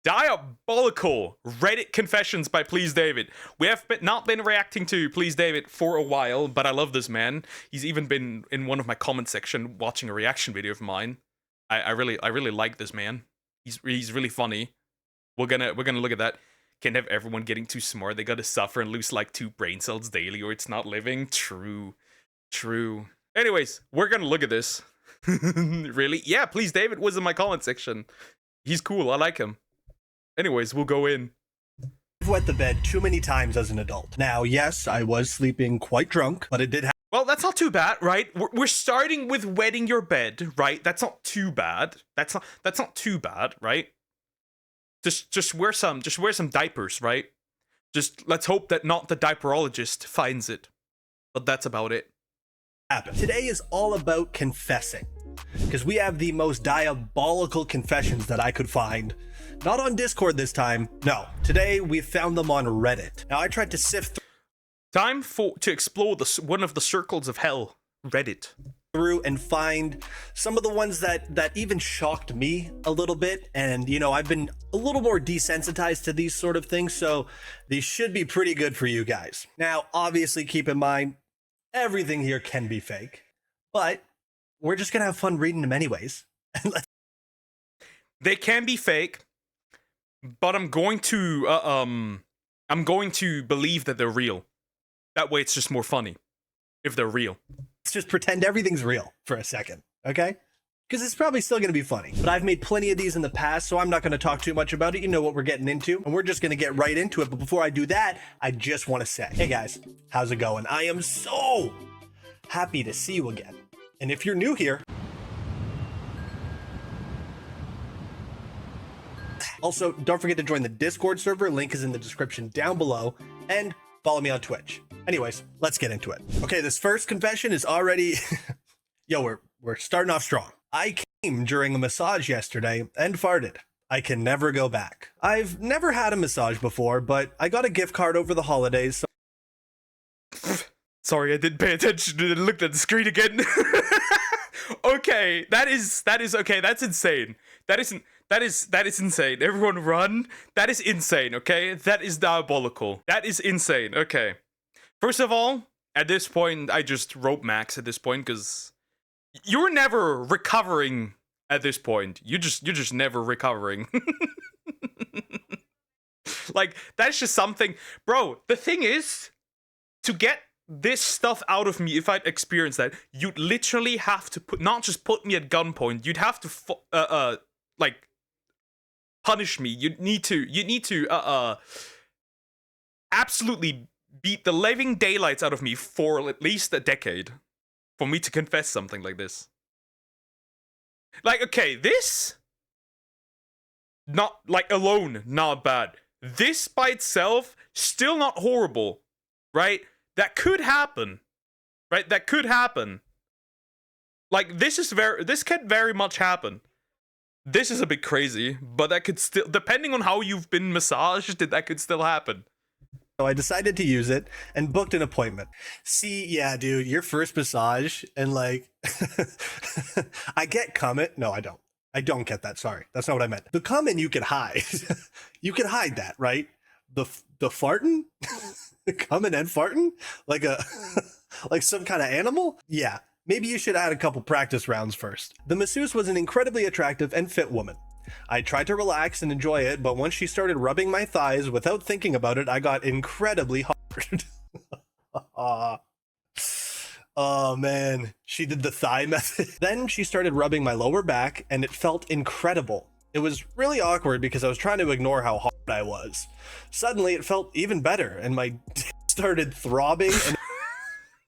Diabolical Reddit confessions by PleaseDavid. We have not been reacting to PleaseDavid for a while, but I love this man. He's even been in one of my comment section watching a reaction video of mine. I really like this man. He's really funny. We're gonna look at that. Can't have everyone getting too smart. They gotta suffer and lose like 2 brain cells daily, or it's not living. True. Anyways, we're gonna look at this. Really? Yeah, PleaseDavid was in my comment section. He's cool. I like him. Anyways, we'll go in. I've wet the bed too many times as an adult. Now, yes, I was sleeping quite drunk, but it did happen. Well, that's not too bad, right? We're starting with wetting your bed, right? That's not too bad. That's not too bad, right? Just wear some diapers, right? Just let's hope that not the diaperologist finds it. But that's about it. Today is all about confessing, because we have the most diabolical confessions that I could find. Not on Discord this time. No, today we found them on Reddit. Now I tried to sift Time to explore one of the circles of hell, Reddit. Through and find some of the ones that even shocked me a little bit. And, you know, I've been a little more desensitized to these sort of things, so these should be pretty good for you guys. Now, obviously, keep in mind, everything here can be fake, but we're just gonna have fun reading them anyways. They can be fake, but I'm going to believe that they're real. That way it's just more funny if they're real. Let's just pretend everything's real for a second, okay? Because it's probably still going to be funny. But I've made plenty of these in the past, so I'm not going to talk too much about it. You know what we're getting into, and we're just going to get right into it. But before I do that, I just want to say, hey guys, how's it going? I am so happy to see you again. And if you're new here, also, don't forget to join the Discord server. Link is in the description down below. And follow me on Twitch. Anyways, let's get into it. Okay, this first confession is already... Yo, we're starting off strong. I came during a massage yesterday and farted. I can never go back. I've never had a massage before, but I got a gift card over the holidays, so... Sorry, I didn't pay attention and looked at the screen again. Okay, that is okay. That's insane. That is insane. Everyone run. That is insane, okay? That is diabolical. That is insane. Okay. First of all, at this point, I just rope max at this point because you're never recovering at this point. You're just never recovering. Like, that's just something. Bro, the thing is, to get this stuff out of me, if I'd experienced that, you'd literally have to not just put me at gunpoint, you'd have to like punish me. You'd need to absolutely beat the living daylights out of me for at least a decade for me to confess something like this. Like, okay, this not like alone not bad. This by itself still not horrible, right? That could happen, right? That could happen. Like, this can very much happen. This is a bit crazy, but that could still, depending on how you've been massaged, that could still happen. So I decided to use it and booked an appointment. See, yeah, dude, your first massage and like, I get cum. No, I don't. I don't get that. Sorry. That's not what I meant. The cum you can hide. You can hide that, right? The farting? Coming and farting like like some kind of animal. Yeah, maybe you should add a couple practice rounds first. The masseuse was an incredibly attractive and fit woman. I tried to relax and enjoy it, but once she started rubbing my thighs without thinking about it, I got incredibly hard. Oh man, she did the thigh method. Then she started rubbing my lower back and it felt incredible. It was really awkward because I was trying to ignore how hard I was. Suddenly, it felt even better, and my dick started throbbing. And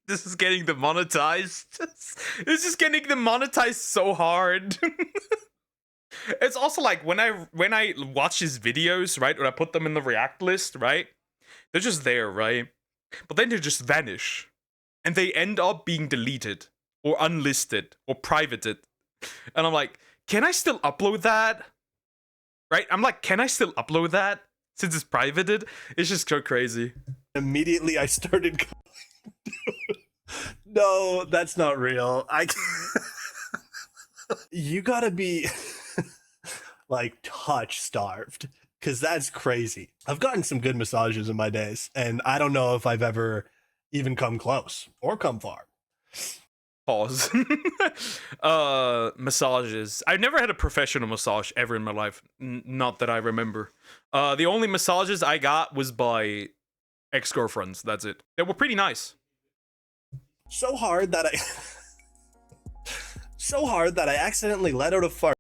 this is getting demonetized. This is getting demonetized so hard. It's also like when I watch his videos, right, when I put them in the react list, right, they're just there, right, but then they just vanish, and they end up being deleted or unlisted or privated, and I'm like, can I still upload that? Right? I'm like, can I still upload that since it's privated? It's just so crazy. Immediately I started going, no, that's not real. You gotta be like touch starved because that's crazy. I've gotten some good massages in my days, and I don't know if I've ever even come close or come far. Pause. Massages. I've never had a professional massage ever in my life. Not that I remember. The only massages I got was by ex-girlfriends. That's it. They were pretty nice. So hard that I accidentally let out a fart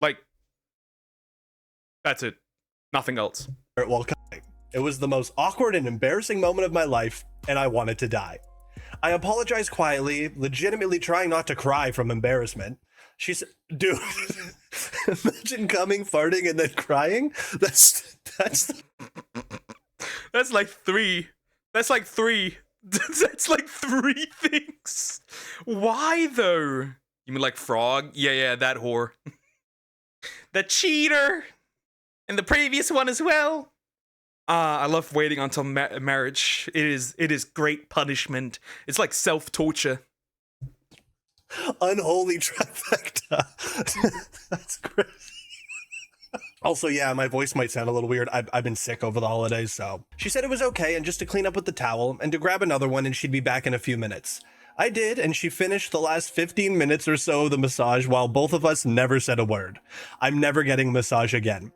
Like, that's it. Nothing else. while coming. It was the most awkward and embarrassing moment of my life, and I wanted to die. I apologized quietly, legitimately trying not to cry from embarrassment. She said, dude, imagine coming, farting, and then crying. That's like three. That's like three. That's like three things. Why though? You mean like frog? Yeah, that whore. The cheater. And the previous one as well. I love waiting until marriage. It is great punishment. It's like self-torture. unholy trifecta. That's crazy. Also, yeah, my voice might sound a little weird. I've been sick over the holidays, so. She said it was okay and just to clean up with the towel and to grab another one and she'd be back in a few minutes. I did, and she finished the last 15 minutes or so of the massage while both of us never said a word. I'm never getting a massage again.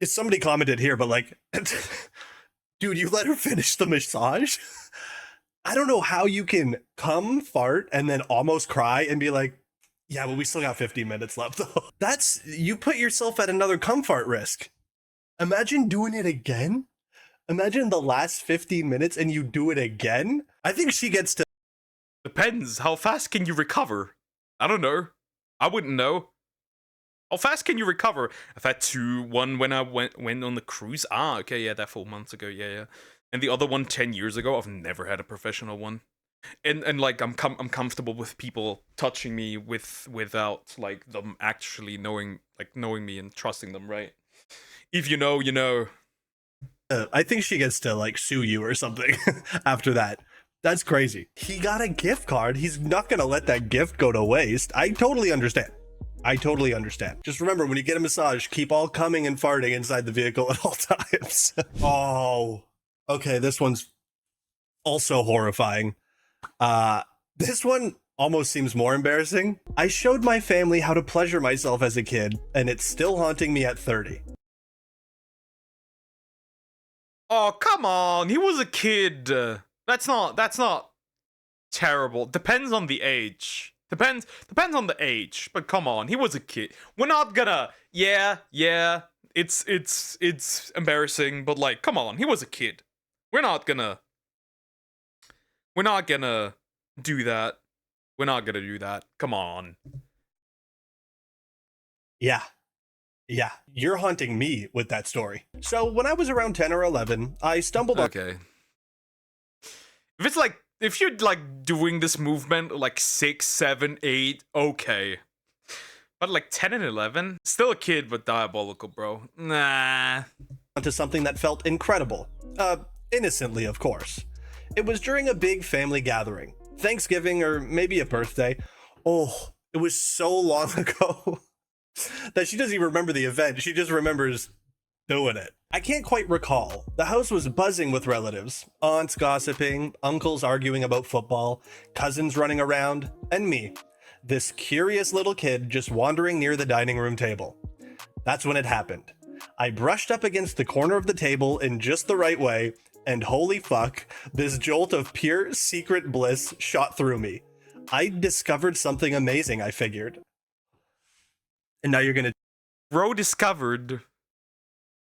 Somebody commented here, but like, dude, you let her finish the massage? I don't know how you can come, fart, and then almost cry and be like, yeah, but we still got 15 minutes left though. You put yourself at another cum fart risk. Imagine doing it again. Imagine the last 15 minutes and you do it again. I think she gets to. Depends. How fast can you recover? I don't know. I wouldn't know. How fast can you recover? I've had one when I went on the cruise. Okay, yeah, that 4 months ago, yeah. And the other one 10 years ago. I've never had a professional one. And like I'm comfortable with people touching me without like them actually knowing me and trusting them, right? If you know, you know. I think she gets to like sue you or something after that. That's crazy. He got a gift card. He's not gonna let that gift go to waste. I totally understand. Just remember, when you get a massage, keep all coming and farting inside the vehicle at all times. Oh, okay. This one's also horrifying. This one almost seems more embarrassing. I showed my family how to pleasure myself as a kid, and it's still haunting me at 30. Oh, come on. He was a kid. That's not terrible. Depends on the age. Depends on the age. But come on, he was a kid. We're not gonna. Yeah. It's embarrassing, but like, come on, he was a kid. We're not gonna do that. We're not gonna do that. Come on. Yeah, you're haunting me with that story. So when I was around 10 or 11, I stumbled on. Okay. If you're like doing this movement like 6, 7, 8, okay. But like 10 and 11, still a kid, but diabolical, bro. Nah. Onto something that felt incredible. Innocently, of course. It was during a big family gathering. Thanksgiving or maybe a birthday. Oh, it was so long ago that she doesn't even remember the event. She just remembers doing it. I can't quite recall. The house was buzzing with relatives, aunts gossiping, uncles arguing about football, cousins running around, and me, this curious little kid just wandering near the dining room table. That's when it happened. I brushed up against the corner of the table in just the right way, and holy fuck, this jolt of pure secret bliss shot through me. I discovered something amazing, I figured. And now you're gonna. Bro discovered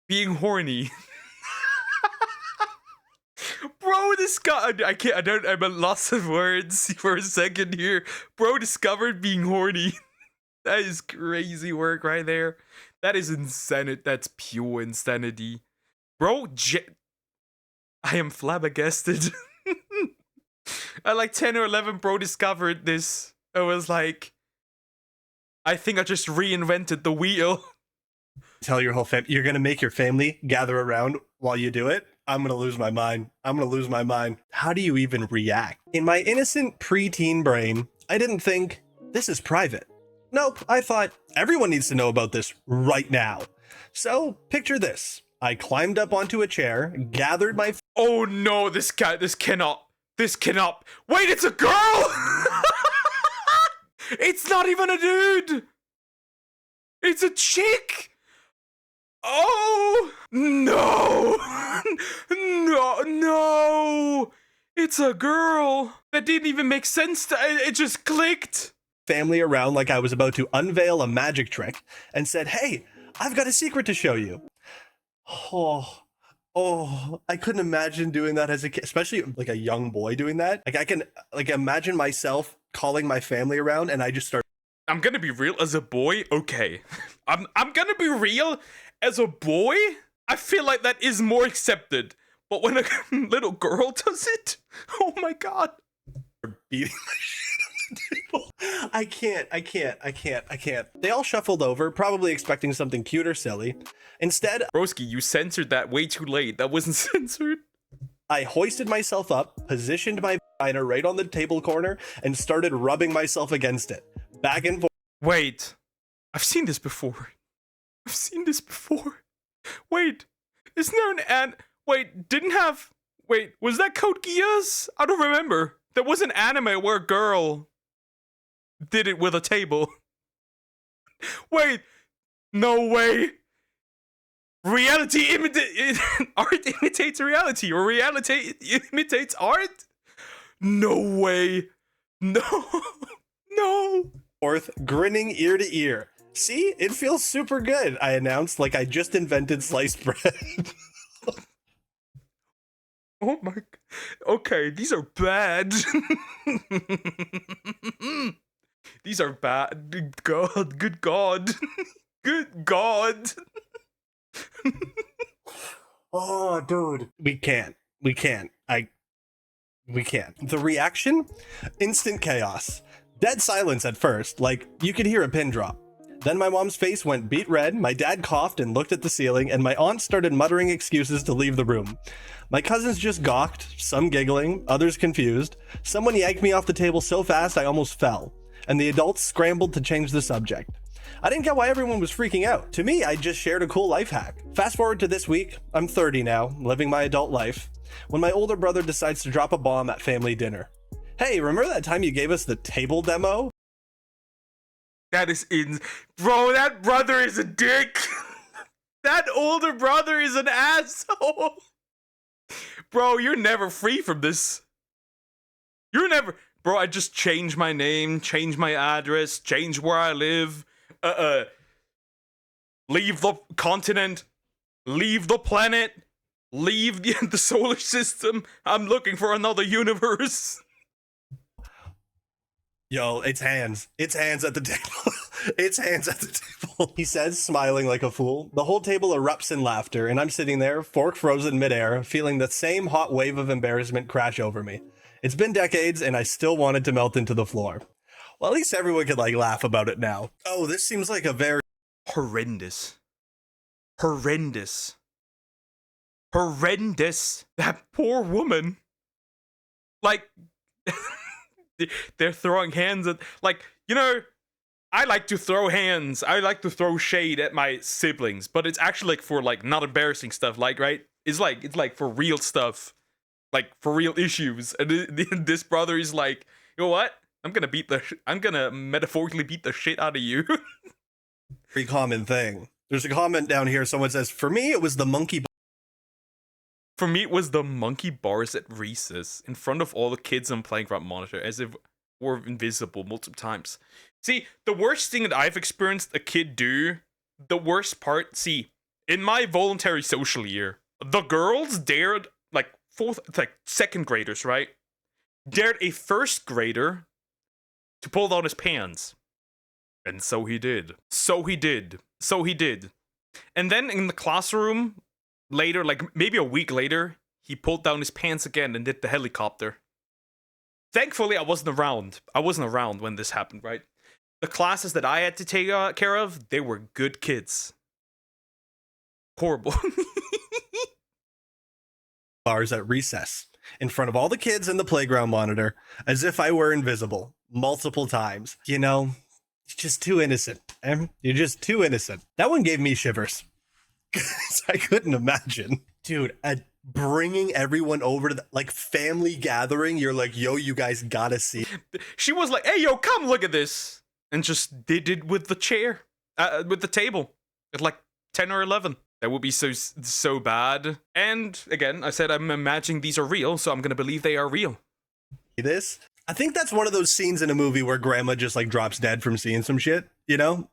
being horny. Bro discovered. I'm at loss of words for a second here. Bro discovered being horny. That is crazy work right there. That is insanity. That's pure insanity. Bro, I am flabbergasted. At like 10 or 11, bro discovered this. I was like, I think I just reinvented the wheel. Tell your whole family, you're going to make your family gather around while you do it. I'm going to lose my mind. How do you even react? In my innocent preteen brain, I didn't think, this is private. Nope, I thought everyone needs to know about this right now. So picture this. I climbed up onto a chair, gathered my Oh no, this cannot. Wait, it's a girl! It's not even a dude! It's a chick! Oh! No! No! It's a girl! That didn't even make sense. It just clicked. family around like I was about to unveil a magic trick and said, "Hey, I've got a secret to show you." Oh, I couldn't imagine doing that as a kid, especially like a young boy doing that. Like I can like imagine myself calling my family around and I just start. I'm gonna be real, as a boy, okay. I'm gonna be real, as a boy, I feel like that is more accepted. But when a little girl does it, oh my god. Beating my shit on the table. I can't. They all shuffled over, probably expecting something cute or silly. Instead, Broski, you censored that way too late. That wasn't censored. I hoisted myself up, positioned my vagina right on the table corner, and started rubbing myself against it. Back and forth. Wait. I've seen this before. Wait. Isn't there an Wait, Wait, was that Code Geass? I don't remember. There was an anime where a girl did it with a table. Wait. No way. Art imitates reality, or reality imitates art? No way. No. Forth, grinning ear to ear. See, it feels super good, I announced like I just invented sliced bread. Oh my. Okay, these are bad. These are bad. Good God. Good God. Oh, dude. We can't. We can't. The reaction? Instant chaos. Dead silence at first, like you could hear a pin drop. Then my mom's face went beet red, my dad coughed and looked at the ceiling, and my aunt started muttering excuses to leave the room. My cousins just gawked, some giggling, others confused. Someone yanked me off the table so fast I almost fell, and the adults scrambled to change the subject. I didn't get why everyone was freaking out. To me, I just shared a cool life hack. Fast forward to this week, I'm 30 now, living my adult life, when my older brother decides to drop a bomb at family dinner. Hey, remember that time you gave us the table demo? That is Bro, that brother is a dick. That older brother is an asshole. Bro, you're never free from this. Bro, I just changed my name, changed my address, changed where I live. Leave the continent. Leave the planet. Leave the solar system. I'm looking for another universe. Yo, it's hands. It's hands at the table. It's hands at the table. He says, smiling like a fool. The whole table erupts in laughter, and I'm sitting there, fork frozen midair, feeling the same hot wave of embarrassment crash over me. It's been decades, and I still wanted to melt into the floor. Well, at least everyone could, laugh about it now. Oh, this seems like a very... Horrendous. That poor woman. They're throwing hands at, I like to throw hands. I like to throw shade at my siblings, but it's actually for not embarrassing stuff, right? It's for real stuff, for real issues. And this brother is like, you know what? I'm gonna metaphorically beat the shit out of you. Very common thing. There's a comment down here. Someone says, for me, it was the monkey. For me, it was the monkey bars at recess in front of all the kids on playground monitor, as if we're invisible multiple times. See, the worst thing that I've experienced a kid do, the worst part, in my voluntary social year, the girls dared, second graders, right? Dared a first grader to pull down his pants. And so he did. And then in the classroom, later, maybe a week later, he pulled down his pants again and did the helicopter. Thankfully, I wasn't around. When this happened, right? The classes that I had to take care of, they were good kids. Horrible. Bars at recess, in front of all the kids in the playground monitor, as if I were invisible, multiple times. You know, you're just too innocent. You're just too innocent. That one gave me shivers. house. I couldn't imagine. Dude, bringing everyone over to the, like, family gathering, you're like, yo, you guys gotta see. She was like, hey, yo, come look at this. And just did it with the chair, with the table at like 10 or 11. That would be so bad. And again, I said I'm imagining these are real, so I'm gonna believe they are real. This? I think that's one of those scenes in a movie where grandma just like drops dead from seeing some shit, you know?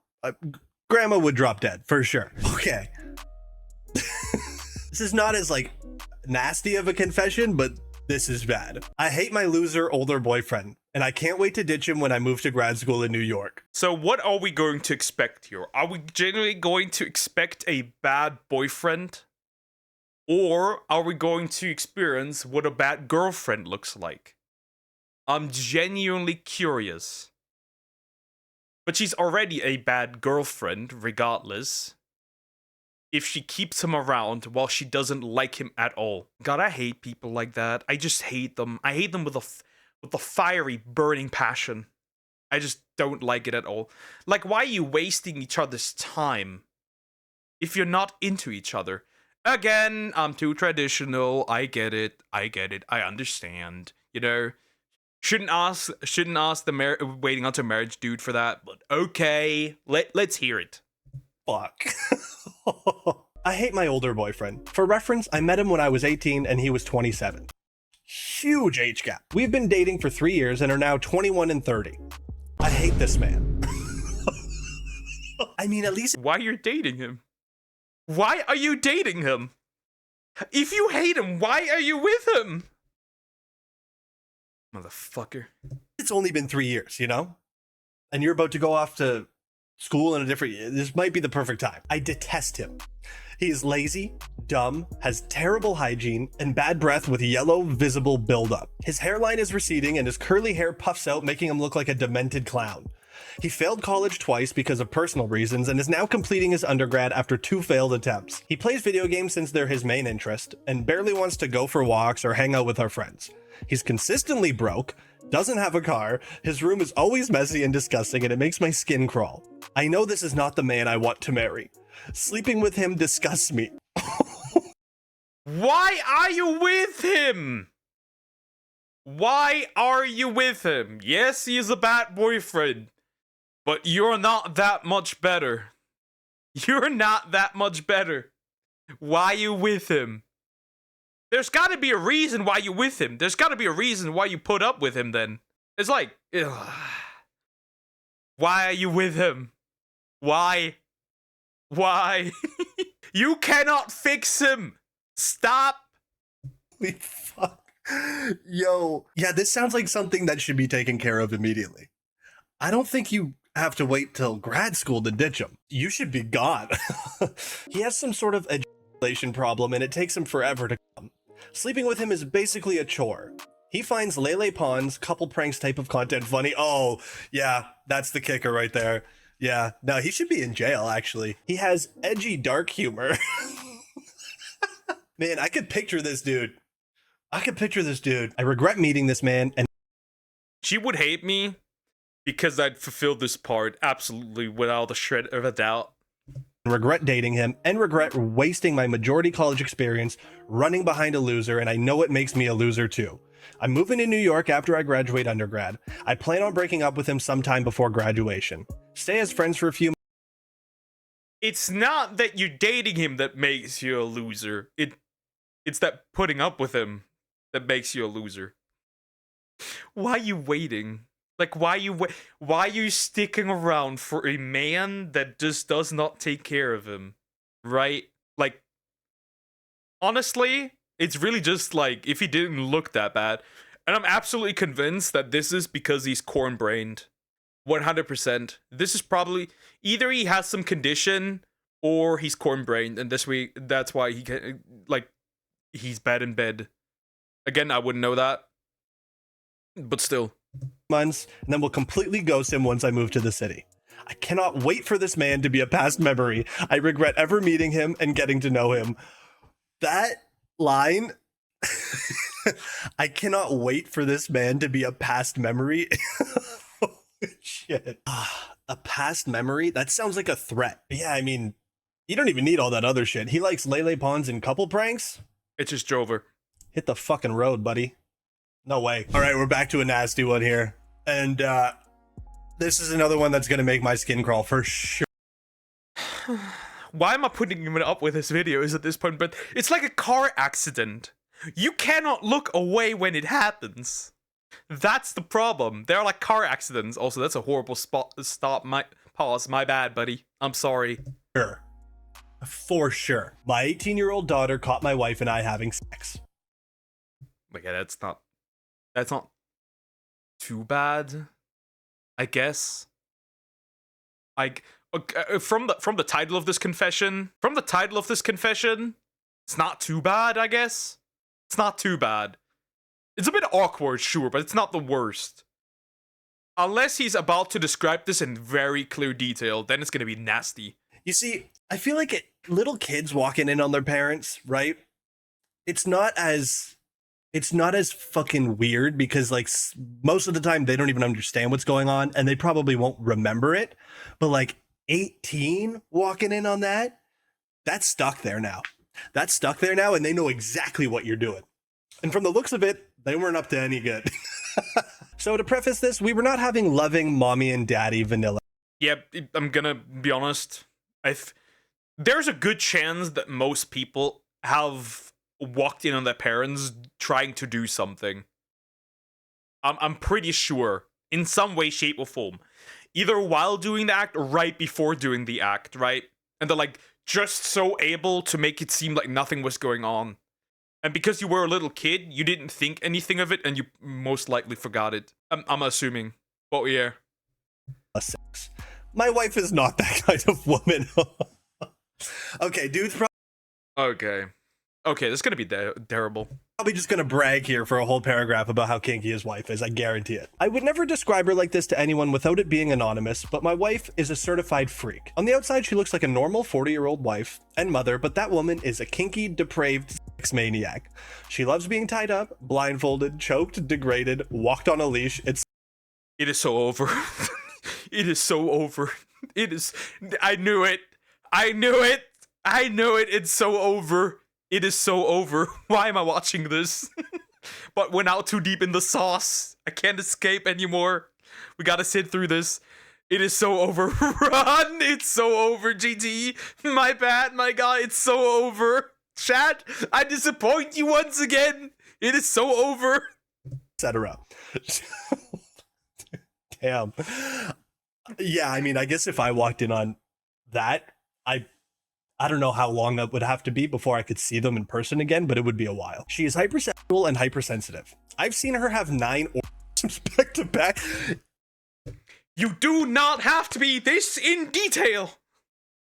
Grandma would drop dead, for sure. Okay. This is not as like nasty of a confession, but this is bad. I hate my loser older boyfriend, and I can't wait to ditch him when I move to grad school in New York. So what are we going to expect here? Are we genuinely going to expect a bad boyfriend? Or are we going to experience what a bad girlfriend looks like? I'm genuinely curious. But she's already a bad girlfriend, regardless. If she keeps him around while she doesn't like him at all. God, I hate people like that. I just hate them. I hate them with a fiery, burning passion. I just don't like it at all. Like, why are you wasting each other's time if you're not into each other? Again, I'm too traditional. I get it. I understand. You know, shouldn't ask the waiting until marriage dude for that. But okay, let's hear it. Fuck. I hate my older boyfriend. For reference, I met him when I was 18 and he was 27. Huge age gap. We've been dating for 3 years and are now 21 and 30. I hate this man. I mean, at least... Why you're dating him? Why are you dating him? If you hate him, why are you with him? Motherfucker. It's only been 3 years, you know? And you're about to go off to school in a different... This might be the perfect time. I detest him. He is lazy, dumb, has terrible hygiene, and bad breath with yellow, visible buildup. His hairline is receding and his curly hair puffs out, making him look like a demented clown. He failed college twice because of personal reasons and is now completing his undergrad after 2 failed attempts. He plays video games since they're his main interest, and barely wants to go for walks or hang out with our friends. He's consistently broke, doesn't have a car, his room is always messy and disgusting, and it makes my skin crawl. I know this is not the man I want to marry. Sleeping with him disgusts me. Why are you with him? Why are you with him? Yes, he is a bad boyfriend, but you're not that much better. You're not that much better. Why are you with him? There's gotta be a reason why you're with him. There's gotta be a reason why you put up with him then. It's like, ugh. Why are you with him? Why? Why? You cannot fix him. Stop. Holy fuck. Yo. Yeah, this sounds like something that should be taken care of immediately. I don't think you have to wait till grad school to ditch him. You should be gone. He has some sort of education problem and it takes him forever to come. Sleeping with him is basically a chore. He finds Lele Pons, couple pranks type of content funny. Oh, yeah, that's the kicker right there. Yeah, no, he should be in jail, actually. He has edgy, dark humor. Man, I could picture this dude. I regret meeting this man, and she would hate me because I'd fulfilled this part absolutely without a shred of a doubt. Regret dating him, and regret wasting my majority college experience running behind a loser, and I know it makes me a loser too. I'm moving to New York after I graduate undergrad. I plan on breaking up with him sometime before graduation. Stay as friends for a few months. It's not that you're dating him that makes you a loser. It's that putting up with him that makes you a loser. Why are you waiting? Like, why are you sticking around for a man that just does not take care of him? Right? Like, honestly, it's really just like, if he didn't look that bad. And I'm absolutely convinced that this is because he's corn-brained. 100%. This is probably, either he has some condition, or he's corn-brained, and that's why he can, like, he's bad in bed. Again, I wouldn't know that. But still. Months, and then we'll completely ghost him once I move to the city. I cannot wait for this man to be a past memory. I regret ever meeting him and getting to know him. That line, I cannot wait for this man to be a past memory. Shit. A past memory? That sounds like a threat. Yeah, I mean, You don't even need all that other shit. He likes Lele Pons and couple pranks? It's just Jover. Hit the fucking road, buddy. No way. All right, we're back to a nasty one here. And this is another one that's going to make my skin crawl for sure. Why am I putting him up with his videos at this point? But it's like a car accident. You cannot look away when it happens. That's the problem. They're like car accidents. Also, that's a horrible stop. Pause. My bad, buddy. I'm sorry. Sure. For sure. My 18-year-old daughter caught my wife and I having sex. Okay, that's not too bad, I guess. From the title of this confession, it's not too bad, I guess. It's not too bad. It's a bit awkward, sure, but it's not the worst. Unless he's about to describe this in very clear detail, then it's gonna be nasty. You see, I feel like little kids walking in on their parents, right? It's not as fucking weird because like most of the time they don't even understand what's going on and they probably won't remember it. But like 18 walking in on that's stuck there now. That's stuck there now and they know exactly what you're doing. And from the looks of it, they weren't up to any good. So to preface this, we were not having loving mommy and daddy vanilla. Yeah, I'm gonna be honest. There's a good chance that most people have walked in on their parents trying to do something. I'm pretty sure, in some way, shape, or form. Either while doing the act or right before doing the act, right? And they're like, just so able to make it seem like nothing was going on. And because you were a little kid, you didn't think anything of it, and you most likely forgot it. I'm assuming. But yeah. Sex. My wife is not that kind of woman. Okay, dude's Okay, this is gonna be terrible. probably just gonna brag here for a whole paragraph about how kinky his wife is. I guarantee it. I would never describe her like this to anyone without it being anonymous, but my wife is a certified freak. On the outside, she looks like a normal 40-year-old wife and mother, but that woman is a kinky, depraved sex maniac. She loves being tied up, blindfolded, choked, degraded, walked on a leash. It is so over. It is so over. It is. I knew it. It's so over. It is so over. Why am I watching this? But we're now too deep in the sauce. I can't escape anymore. We gotta sit through this. It is so over. Run! It's so over, GT. My bad, my guy. It's so over. Chat, I disappoint you once again. It is so over. Etc. Damn. Yeah, I mean, I guess if I walked in on that, I don't know how long that would have to be before I could see them in person again, but it would be a while. She is hypersexual and hypersensitive. I've seen her have 9 orgasms back to back. You do not have to be this in detail.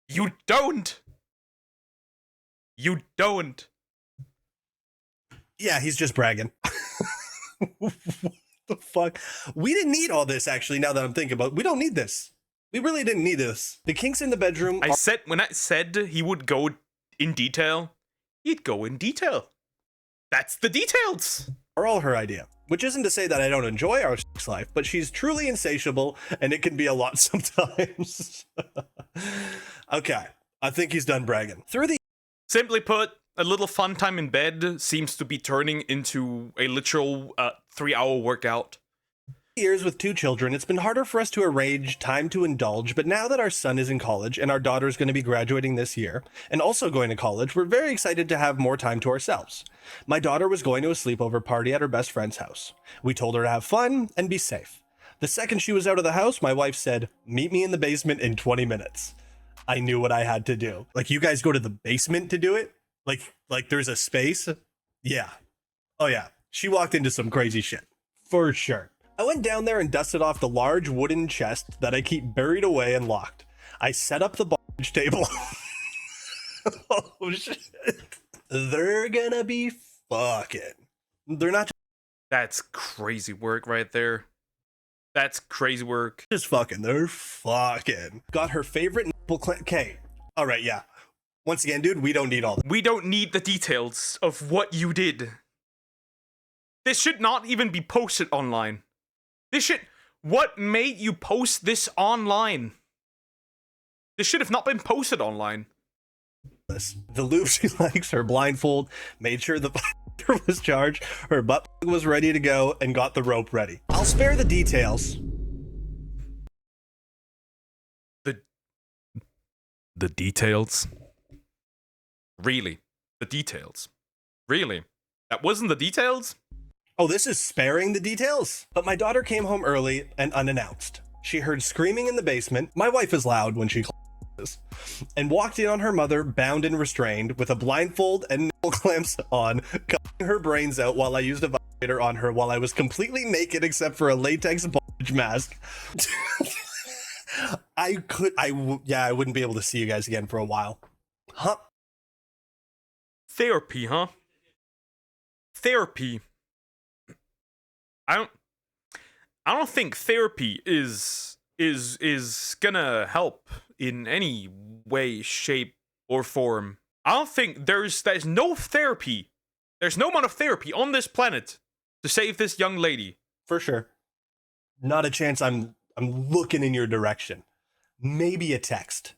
You don't. Yeah, he's just bragging. What the fuck? We didn't need all this, actually, now that I'm thinking about it. We don't need this. We really didn't need this. The kinks in the bedroom. When I said he would go in detail, he'd go in detail. That's the details. Are all her idea. Which isn't to say that I don't enjoy our sex life, but she's truly insatiable, and it can be a lot sometimes. Okay, I think he's done bragging. Simply put, a little fun time in bed seems to be turning into a literal 3-hour workout. Years with 2 children, it's been harder for us to arrange time to indulge, but now that our son is in college and our daughter is going to be graduating this year and also going to college, we're very excited to have more time to ourselves. My daughter was going to a sleepover party at her best friend's house. We told her to have fun and be safe. The second she was out of the house, my wife said, "Meet me in the basement in 20 minutes. I knew what I had to do. Like, you guys go to the basement to do it? Like there's a space? Yeah. Oh yeah. She walked into some crazy shit. For sure. I went down there and dusted off the large wooden chest that I keep buried away and locked. I set up the bondage table. Oh shit. They're gonna be fucking. They're not That's crazy work right there. That's crazy work. just fucking. They're fucking. Got her favorite nipple Okay. Alright, yeah. Once again, dude, we don't need all that. We don't need the details of what you did. This should not even be posted online. What made you post this online? This should have not been posted online. The lube she likes, her blindfold, made sure the was charged, her butt was ready to go, and got the rope ready. I'll spare the details. The details? Really? The details? Really? That wasn't the details? Oh, this is sparing the details? But my daughter came home early and unannounced. She heard screaming in the basement. My wife is loud when she calls, and walked in on her mother, bound and restrained, with a blindfold and nipple clamps on, cutting her brains out while I used a vibrator on her while I was completely naked except for a latex bondage mask. I wouldn't be able to see you guys again for a while. Huh? Therapy, huh? Therapy. I don't think therapy is gonna help in any way, shape, or form. I don't think there's no therapy. There's no amount of therapy on this planet to save this young lady. For sure. Not a chance I'm looking in your direction. Maybe a text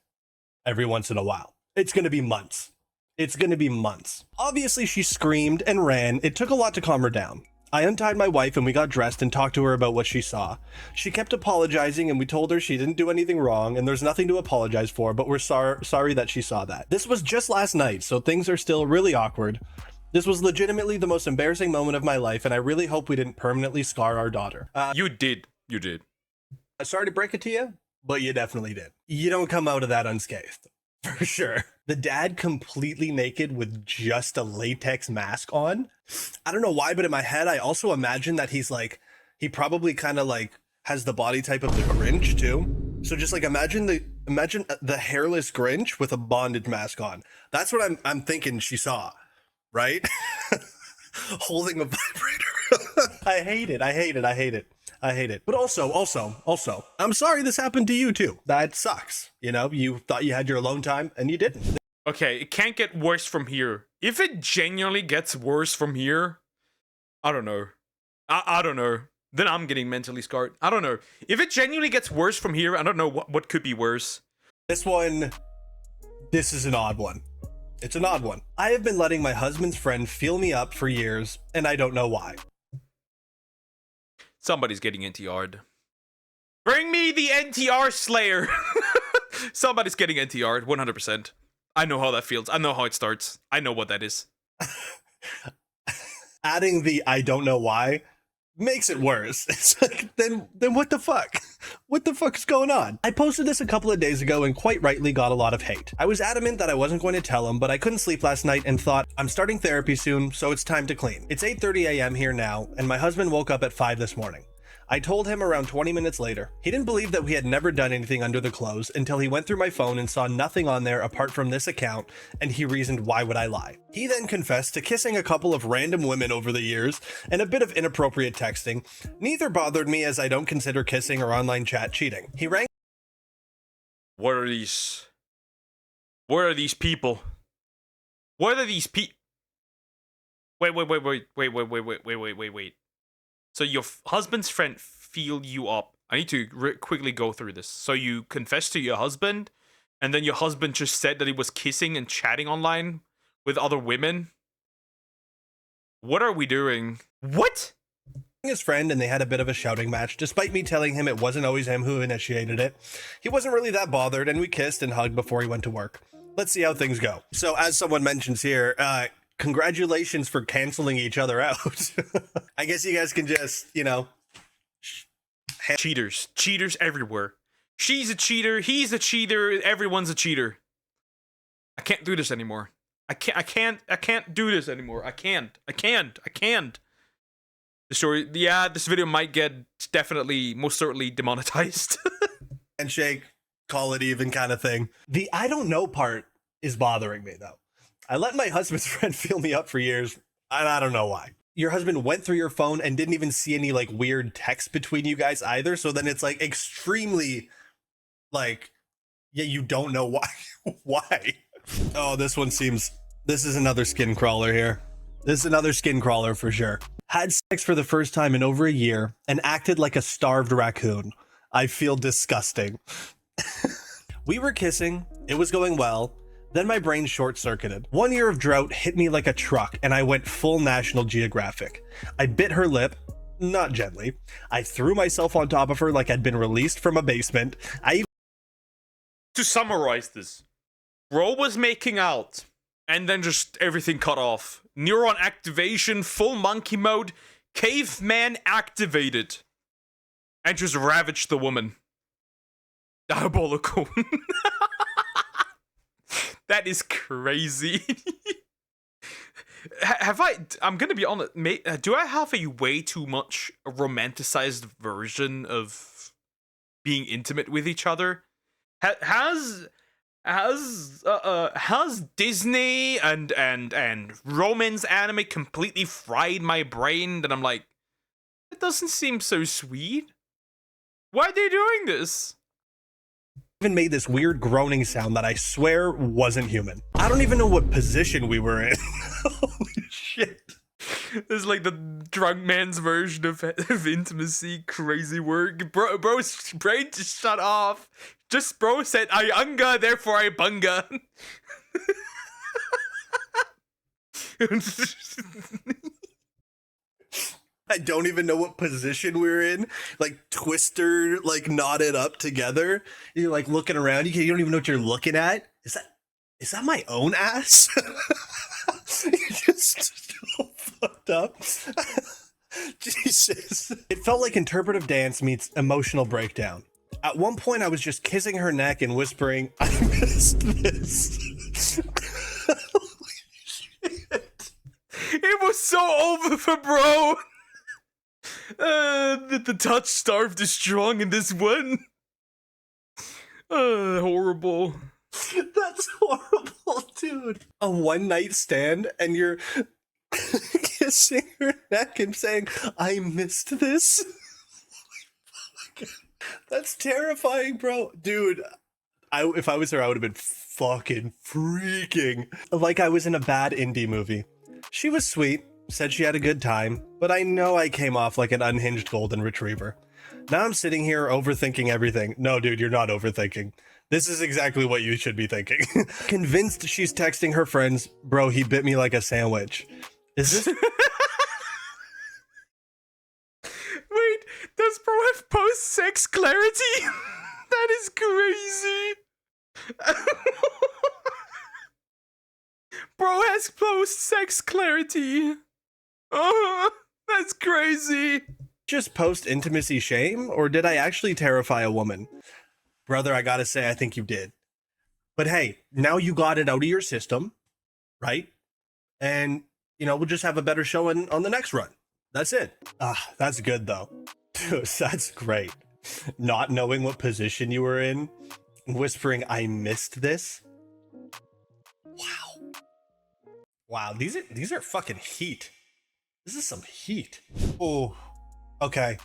every once in a while. It's gonna be months. It's gonna be months. Obviously, she screamed and ran. It took a lot to calm her down. I untied my wife and we got dressed and talked to her about what she saw. She kept apologizing and we told her she didn't do anything wrong and there's nothing to apologize for, but we're sorry that she saw that. This was just last night, so things are still really awkward. This was legitimately the most embarrassing moment of my life, and I really hope we didn't permanently scar our daughter. You did. Sorry to break it to you, but you definitely did. You don't come out of that unscathed. For sure. The dad completely naked with just a latex mask on. I don't know why, but in my head, I also imagine that he probably kind of like has the body type of the Grinch too. So just like imagine the hairless Grinch with a bondage mask on. That's what I'm thinking she saw, right? Holding a vibrator. I hate it. But also, I'm sorry this happened to you too. That sucks. You know, you thought you had your alone time and you didn't. Okay, it can't get worse from here. If it genuinely gets worse from here, I don't know. I don't know. Then I'm getting mentally scarred. I don't know. If it genuinely gets worse from here, I don't know what could be worse. This is an odd one. It's an odd one. I have been letting my husband's friend feel me up for years, and I don't know why. Somebody's getting NTR'd. Bring me the NTR Slayer! Somebody's getting NTR'd, 100%. I know how that feels. I know how it starts. I know what that is. Adding the I don't know why makes it worse. It's like, then what the fuck? What the fuck is going on? I posted this a couple of days ago and quite rightly got a lot of hate. I was adamant that I wasn't going to tell him, but I couldn't sleep last night and thought, I'm starting therapy soon, so it's time to clean. It's 8:30 a.m. here now, and my husband woke up at 5 this morning. I told him around 20 minutes later. He didn't believe that we had never done anything under the clothes until he went through my phone and saw nothing on there apart from this account, and he reasoned why would I lie. He then confessed to kissing a couple of random women over the years and a bit of inappropriate texting. Neither bothered me as I don't consider kissing or online chat cheating. He rang. What are these people? What are these people? Wait. So your husband's friend feel you up. I need to quickly go through this. So you confessed to your husband, and then your husband just said that he was kissing and chatting online with other women? What are we doing? What? His friend, and they had a bit of a shouting match, despite me telling him it wasn't always him who initiated it. He wasn't really that bothered, and we kissed and hugged before he went to work. Let's see how things go. So as someone mentions here, congratulations for canceling each other out. I guess you guys can just, you know. Cheaters everywhere. She's a cheater, he's a cheater, everyone's a cheater. I can't do this anymore. I can't do this anymore. I can't. The story, this video might get definitely, most certainly demonetized. Handshake, call it even kind of thing. The I don't know part is bothering me though. I let my husband's friend feel me up for years, and I don't know why. Your husband went through your phone and didn't even see any like weird text between you guys either, so then it's like extremely like, yeah, you don't know why. Why? Oh, this is another skin crawler here. This is another skin crawler for sure. Had sex for the first time in over a year and acted like a starved raccoon. I feel disgusting. We were kissing, it was going well, Then my brain short-circuited. 1 year of drought hit me like a truck, and I went full National Geographic. I bit her lip, not gently. I threw myself on top of her like I'd been released from a basement. To summarize this, bro was making out, and then just everything cut off. Neuron activation, full monkey mode, caveman activated, and just ravaged the woman. Diabolical. That is crazy. I'm gonna be honest, do I have a way too much romanticized version of being intimate with each other? Has Disney and romance anime completely fried my brain that I'm like, it doesn't seem so sweet? Why are they doing this? Even made this weird groaning sound that I swear wasn't human. I don't even know what position we were in. Holy shit. It's like the drunk man's version of intimacy. Crazy work. Bro's brain just shut off. Just bro said, I unga, therefore I bunga. I don't even know what position we're in. Like twister, like knotted up together. You're like looking around. You don't even know what you're looking at. Is that my own ass? You're just so fucked up. Jesus. It felt like interpretive dance meets emotional breakdown. At one point, I was just kissing her neck and whispering, I missed this. Holy shit. It was so over for bro. The touch starved is strong in this one. Horrible. That's horrible, dude. A one night stand and you're kissing her neck and saying, I missed this. That's terrifying, bro. Dude, if I was her, I would have been fucking freaking. Like I was in a bad indie movie. She was sweet, said she had a good time, but I know I came off like an unhinged golden retriever. Now I'm sitting here overthinking everything. No, dude, you're not overthinking. This is exactly what you should be thinking. Convinced she's texting her friends, bro, he bit me like a sandwich. Is this... Wait, does bro have post-sex clarity? That is crazy. Bro has post-sex clarity. Oh, that's crazy. Just post-intimacy shame, or did I actually terrify a woman? Brother, I gotta say, I think you did. But hey, now you got it out of your system, right? And, we'll just have a better show on the next run. That's it. That's good, though. Dude, that's great. Not knowing what position you were in, whispering, I missed this. Wow. Wow, these are fucking heat. This is some heat. Oh, okay.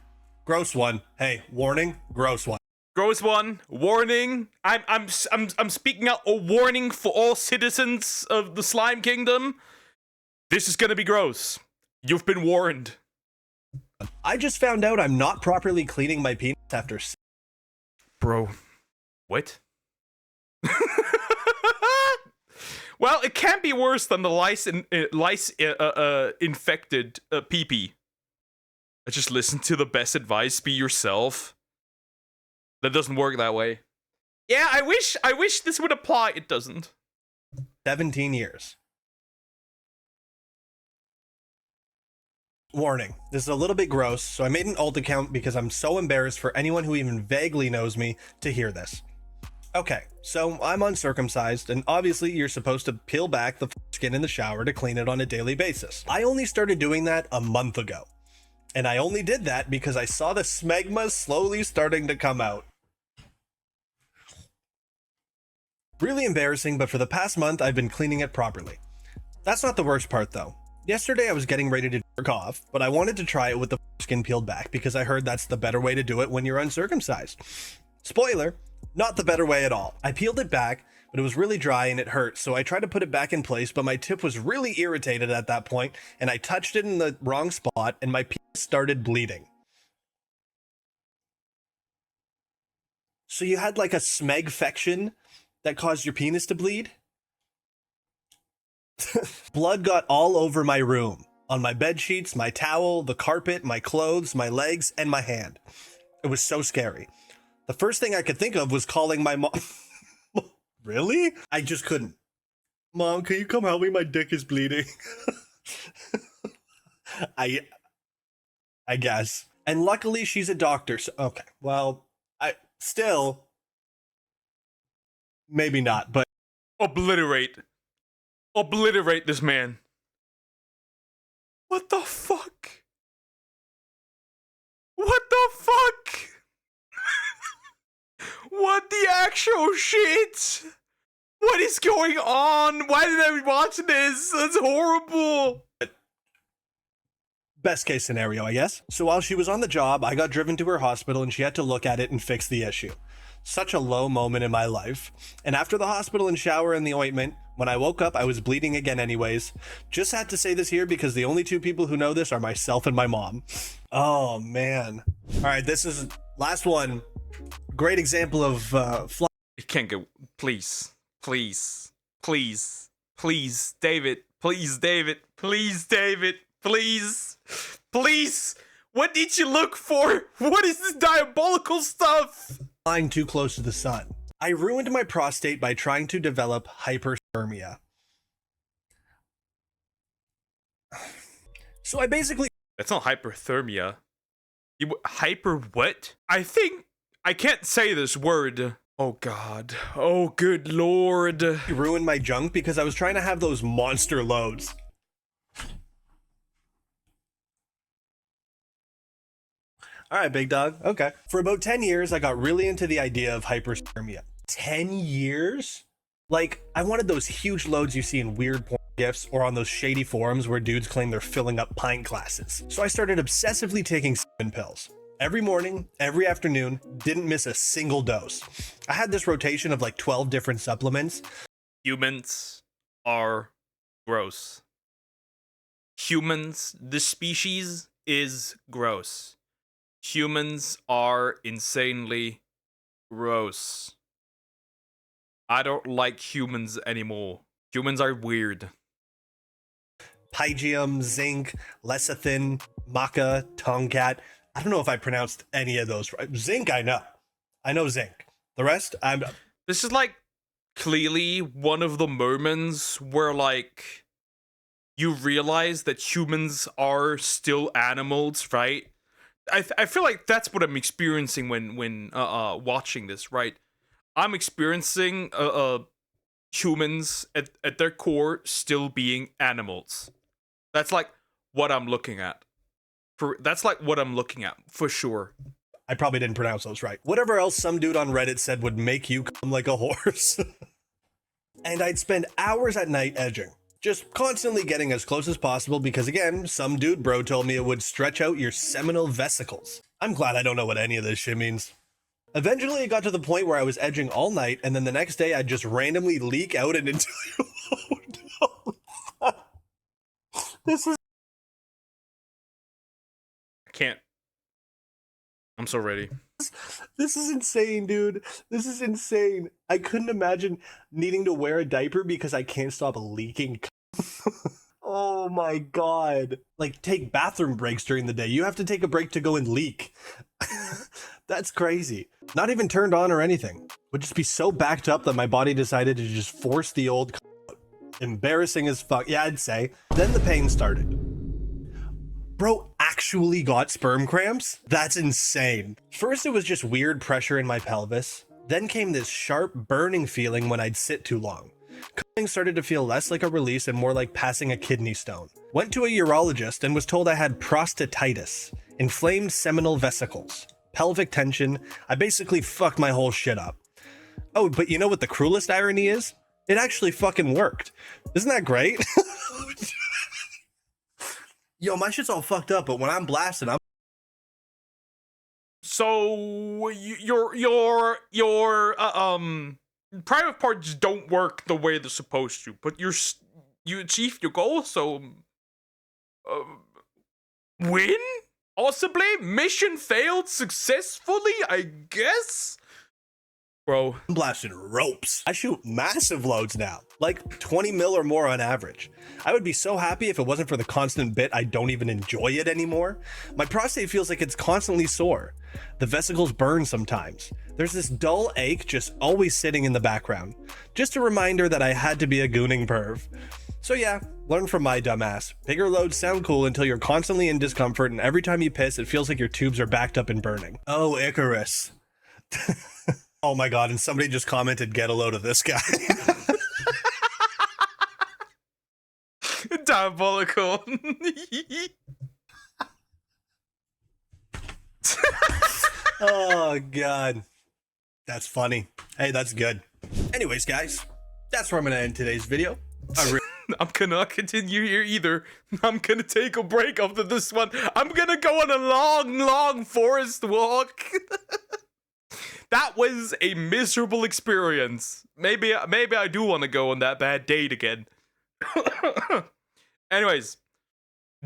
Gross one. Hey, warning, gross one. Gross one. Warning. I'm speaking out a warning for all citizens of the Slime Kingdom. This is gonna be gross. You've been warned. I just found out I'm not properly cleaning my penis after. Bro. What? Well, it can't be worse than the lice infected pee-pee. Just listen to the best advice. Be yourself. That doesn't work that way. Yeah, I wish this would apply. It doesn't. 17 years. Warning, this is a little bit gross, so I made an alt account because I'm so embarrassed for anyone who even vaguely knows me to hear this. Okay, so I'm uncircumcised, and obviously you're supposed to peel back the skin in the shower to clean it on a daily basis. I only started doing that a month ago. And I only did that because I saw the smegma slowly starting to come out. Really embarrassing, but for the past month, I've been cleaning it properly. That's not the worst part, though. Yesterday, I was getting ready to jerk off, but I wanted to try it with the skin peeled back because I heard that's the better way to do it when you're uncircumcised. Spoiler, not the better way at all. I peeled it back, but it was really dry and it hurt, so I tried to put it back in place, but my tip was really irritated at that point, and I touched it in the wrong spot, and my penis started bleeding. So you had like a smegfection that caused your penis to bleed? Blood got all over my room, on my bed sheets, my towel, the carpet, my clothes, my legs, and my hand. It was so scary. The first thing I could think of was calling my mom. Really? I just couldn't. Mom, can you come help me? My dick is bleeding. I guess. And luckily she's a doctor, so okay. Well, I still maybe not, but Obliterate this man. What the fuck? What the fuck? What the actual shit? What is going on? Why did I watch this? That's horrible. best case scenario, I guess. So while she was on the job, I got driven to her hospital and she had to look at it and fix the issue. Such a low moment in my life. And after the hospital and shower and the ointment, when I woke up, I was bleeding again anyways. Just had to say this here because the only two people who know this are myself and my mom. Oh, man. All right, this is last one. Great example of It can't go. Please, David. Please, David. Please. What did you look for? What is this diabolical stuff? flying too close to the sun. I ruined my prostate by trying to develop hyperthermia. So I basically... That's not hyperthermia. Hyper what? I think I can't say this word. Oh god. Oh good lord. ruined my junk because I was trying to have those monster loads. All right, big dog. Okay. For about 10 years, I got really into the idea of hyperthermia. 10 years? Like, I wanted those huge loads you see in weird porn gifs or on those shady forums where dudes claim they're filling up pint glasses. So I started obsessively taking semen pills. Every morning, every afternoon, didn't miss a single dose. I had this rotation of like 12 different supplements. Humans are gross. Humans, the species, is gross. Humans are insanely gross. I don't like humans anymore. Humans are weird. Pygium, zinc, lecithin, maca, tomcat. I don't know if I pronounced any of those right. Zinc, I know. I know zinc. The rest, I'm... This is like clearly one of the moments where like you realize that humans are still animals, right? I feel like that's what I'm experiencing when watching this, right? I'm experiencing humans at their core still being animals. That's like what I'm looking at. That's like what I'm looking at for sure. I probably didn't pronounce those right. Whatever else some dude on Reddit said would make you come like a horse. And I'd spend hours at night edging. Just constantly getting as close as possible because again, some dude bro told me it would stretch out your seminal vesicles. I'm glad I don't know what any of this shit means. Eventually it got to the point where I was edging all night and then the next day I'd just randomly leak out an entire oh, no. This is... I can't. I'm so ready. This is insane, dude. This is insane. I couldn't imagine needing to wear a diaper because I can't stop leaking. Oh my god. Like, take bathroom breaks during the day. You have to take a break to go and leak. That's crazy. Not even turned on or anything. Would just be so backed up that my body decided to just force the old out. Embarrassing as fuck. Yeah, I'd say. Then the pain started. Bro actually got sperm cramps? That's insane. First, it was just weird pressure in my pelvis. Then came this sharp burning feeling when I'd sit too long. Coming started to feel less like a release and more like passing a kidney stone. Went to a urologist and was told I had prostatitis, inflamed seminal vesicles, pelvic tension. I basically fucked my whole shit up. Oh, but you know what the cruelest irony is? It actually fucking worked. Isn't that great? Yo, my shit's all fucked up, but when I'm blasted, I'm... So your private parts don't work the way they're supposed to, but you achieved your goal, so win? Possibly? Mission failed successfully, I guess? Bro, I'm blasting ropes. I shoot massive loads now, like 20 mil or more on average. I would be so happy if it wasn't for the constant bit I don't even enjoy it anymore. My prostate feels like it's constantly sore. The vesicles burn sometimes. There's this dull ache just always sitting in the background. Just a reminder that I had to be a gooning perv. So yeah, learn from my dumbass. Bigger loads sound cool until you're constantly in discomfort, and every time you piss, it feels like your tubes are backed up and burning. Oh, Icarus. Oh my god, and somebody just commented, get a load of this guy. Diabolical. Oh god. That's funny. Hey, that's good. Anyways, guys, that's where I'm gonna end today's video. I'm gonna continue here either. I'm gonna take a break after this one. I'm gonna go on a long forest walk. That was a miserable experience. Maybe I do want to go on that bad date again. Anyways,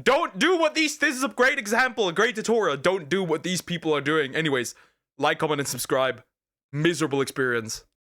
don't do what this is a great example, a great tutorial. Don't do what these people are doing. Anyways, like, comment, and subscribe. Miserable experience.